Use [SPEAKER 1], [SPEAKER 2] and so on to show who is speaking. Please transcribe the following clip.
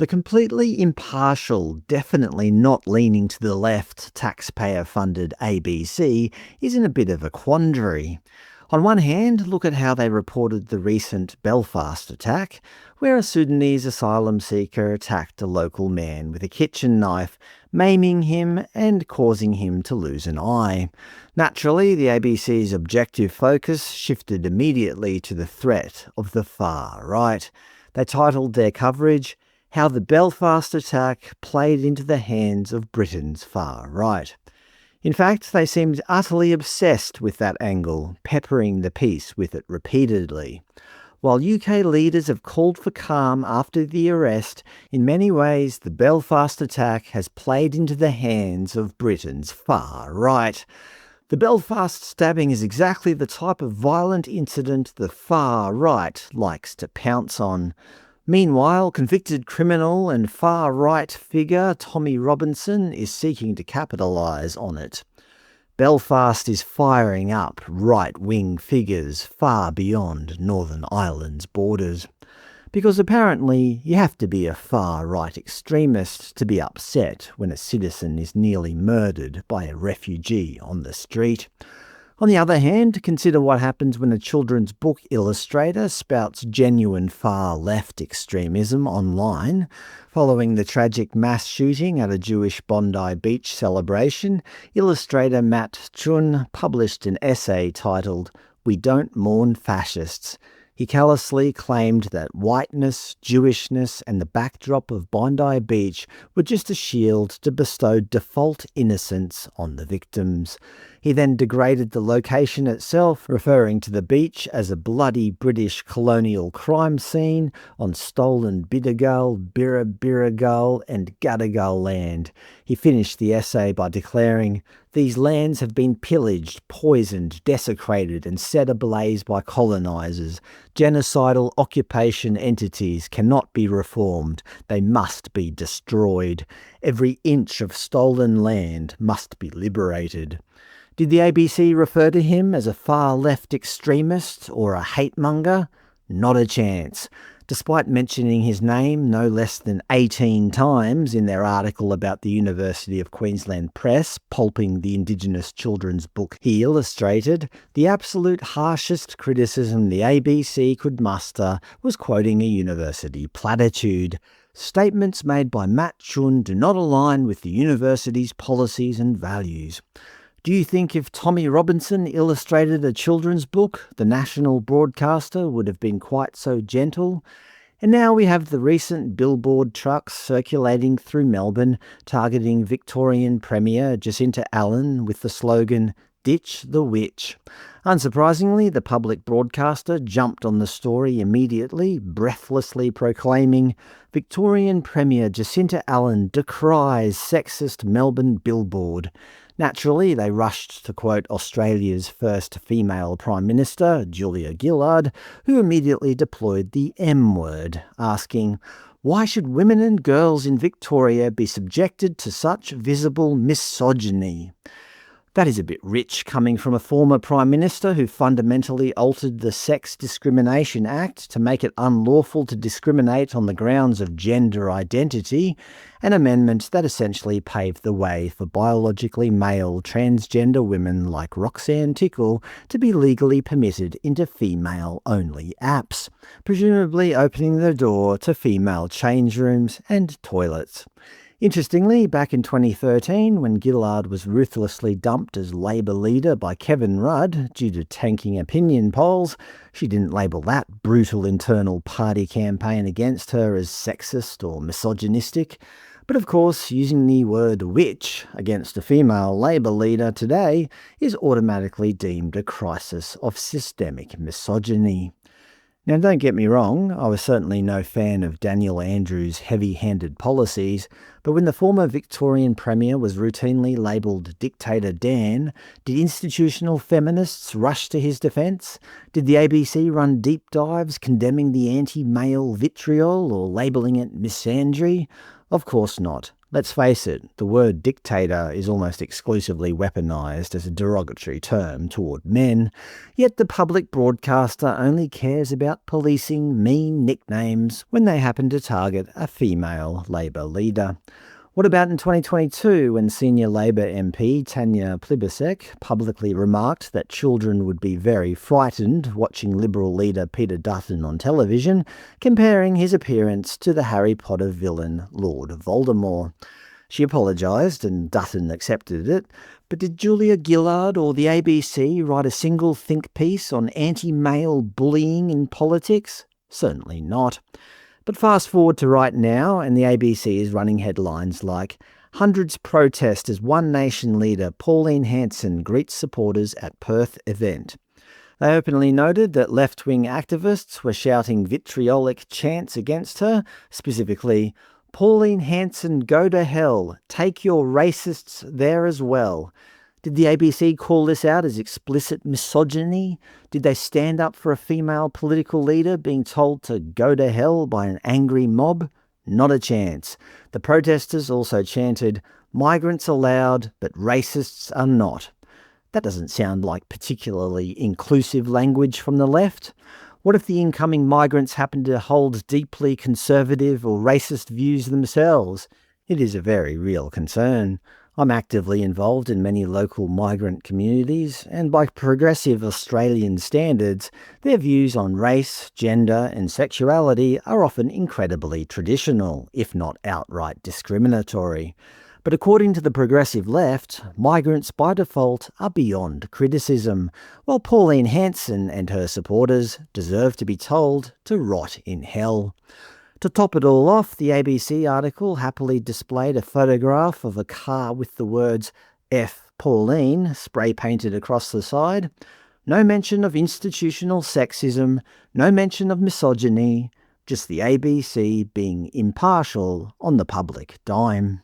[SPEAKER 1] The completely impartial, definitely not leaning to the left, taxpayer-funded ABC is in a bit of a quandary. On one hand, look at how they reported the recent Belfast attack, where a Sudanese asylum seeker attacked a local man with a kitchen knife, maiming him and causing him to lose an eye. Naturally, the ABC's objective focus shifted immediately to the threat of the far right. They titled their coverage, "How the Belfast attack played into the hands of Britain's far right." In fact, they seemed utterly obsessed with that angle, peppering the piece with it repeatedly. While UK leaders have called for calm after the arrest, in many ways the Belfast attack has played into the hands of Britain's far right. The Belfast stabbing is exactly the type of violent incident the far right likes to pounce on. Meanwhile, convicted criminal and far-right figure Tommy Robinson is seeking to capitalise on it. Belfast is firing up right-wing figures far beyond Northern Ireland's borders. Because apparently you have to be a far-right extremist to be upset when a citizen is nearly murdered by a refugee on the street. On the other hand, consider what happens when a children's book illustrator spouts genuine far-left extremism online. Following the tragic mass shooting at a Jewish Bondi Beach celebration, illustrator Matt Chun published an essay titled "We Don't Mourn Fascists." He callously claimed that whiteness, Jewishness, and the backdrop of Bondi Beach were just a shield to bestow default innocence on the victims. He then degraded the location itself, referring to the beach as a bloody British colonial crime scene on stolen Biddegull, Birrabirragull, and Gadigal land. He finished the essay by declaring, "These lands have been pillaged, poisoned, desecrated, and set ablaze by colonisers. Genocidal occupation entities cannot be reformed. They must be destroyed. Every inch of stolen land must be liberated." Did the ABC refer to him as a far-left extremist or a hate-monger? Not a chance. Despite mentioning his name no less than 18 times in their article about the University of Queensland Press pulping the Indigenous children's book he illustrated, the absolute harshest criticism the ABC could muster was quoting a university platitude. Statements made by Matt Chun do not align with the university's policies and values. Do you think if Tommy Robinson illustrated a children's book, the national broadcaster would have been quite so gentle? And now we have the recent billboard trucks circulating through Melbourne targeting Victorian Premier Jacinta Allen with the slogan, "Ditch the Witch." Unsurprisingly, the public broadcaster jumped on the story immediately, breathlessly proclaiming, "Victorian Premier Jacinta Allen decries sexist Melbourne billboard." Naturally, they rushed to quote Australia's first female Prime Minister, Julia Gillard, who immediately deployed the M word, asking, "Why should women and girls in Victoria be subjected to such visible misogyny?" That is a bit rich coming from a former Prime Minister who fundamentally altered the Sex Discrimination Act to make it unlawful to discriminate on the grounds of gender identity, an amendment that essentially paved the way for biologically male transgender women like Roxanne Tickle to be legally permitted into female-only apps, presumably opening the door to female change rooms and toilets. Interestingly, back in 2013, when Gillard was ruthlessly dumped as Labor leader by Kevin Rudd due to tanking opinion polls, she didn't label that brutal internal party campaign against her as sexist or misogynistic. But of course, using the word witch against a female Labor leader today is automatically deemed a crisis of systemic misogyny. Now, don't get me wrong, I was certainly no fan of Daniel Andrews' heavy-handed policies, but when the former Victorian Premier was routinely labelled Dictator Dan, did institutional feminists rush to his defence? Did the ABC run deep dives condemning the anti-male vitriol or labelling it misandry? Of course not. Let's face it, the word dictator is almost exclusively weaponised as a derogatory term toward men, yet the public broadcaster only cares about policing mean nicknames when they happen to target a female Labor leader. What about in 2022 when senior Labor MP Tanya Plibersek publicly remarked that children would be very frightened watching Liberal leader Peter Dutton on television, comparing his appearance to the Harry Potter villain Lord Voldemort? She apologised and Dutton accepted it, but did Julia Gillard or the ABC write a single think piece on anti-male bullying in politics? Certainly not. But fast forward to right now, and the ABC is running headlines like, "Hundreds protest as One Nation leader Pauline Hanson greets supporters at Perth event." They openly noted that left-wing activists were shouting vitriolic chants against her, specifically, "Pauline Hanson, go to hell, take your racists there as well." Did the ABC call this out as explicit misogyny? Did they stand up for a female political leader being told to go to hell by an angry mob? Not a chance. The protesters also chanted, "Migrants allowed, but racists are not." That doesn't sound like particularly inclusive language from the left. What if the incoming migrants happen to hold deeply conservative or racist views themselves? It is a very real concern. I'm actively involved in many local migrant communities, and by progressive Australian standards, their views on race, gender and sexuality are often incredibly traditional, if not outright discriminatory. But according to the progressive left, migrants by default are beyond criticism, while Pauline Hanson and her supporters deserve to be told to rot in hell. To top it all off, the ABC article happily displayed a photograph of a car with the words F. Pauline spray-painted across the side. No mention of institutional sexism, no mention of misogyny, just the ABC being impartial on the public dime.